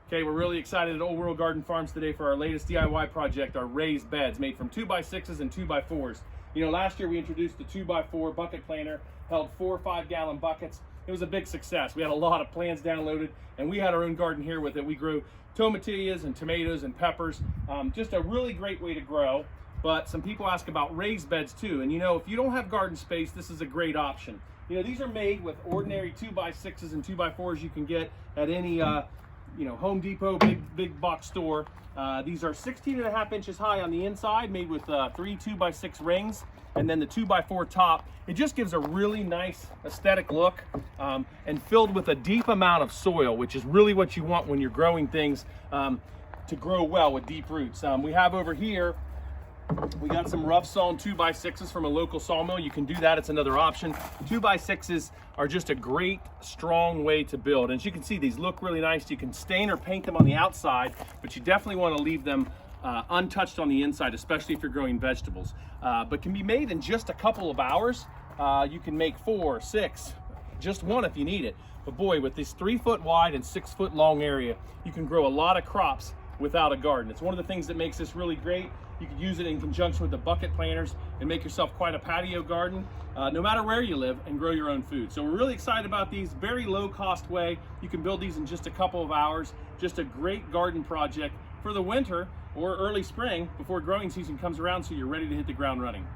Okay, we're really excited at Old World Garden Farms today for our latest DIY project, our raised beds made from 2x6s and 2x4s. You know, last year we introduced the 2x4 bucket planter, held 4 5-gallon buckets. It was a big success. We had a lot of plans downloaded, and we had our own garden here with it. We grew tomatillas and tomatoes and peppers. Just a really great way to grow. But some people ask about raised beds too. And you know, if you don't have garden space, this is a great option. You know, these are made with ordinary 2x6s and 2x4s you can get at any Home Depot, big box store. These are 16.5 inches high on the inside, made with 3 2x6 rings, and then the 2x4 top. It just gives a really nice aesthetic look, and filled with a deep amount of soil, which is really what you want when you're growing things to grow well with deep roots. We have over here, we got some rough sawn 2x6s from a local sawmill. You can do that, it's another option. 2x6s are just a great, strong way to build. And as you can see, these look really nice. You can stain or paint them on the outside, but you definitely want to leave them untouched on the inside, especially if you're growing vegetables. But can be made in just a couple of hours. You can make 4, 6, just one if you need it. But boy, with this 3 foot wide and 6 foot long area, you can grow a lot of crops without a garden. It's one of the things that makes this really great. You could use it in conjunction with the bucket planters and make yourself quite a patio garden, no matter where you live, and grow your own food. So we're really excited about these. Very low cost way. You can build these in just a couple of hours. Just a great garden project for the winter or early spring before growing season comes around, so you're ready to hit the ground running.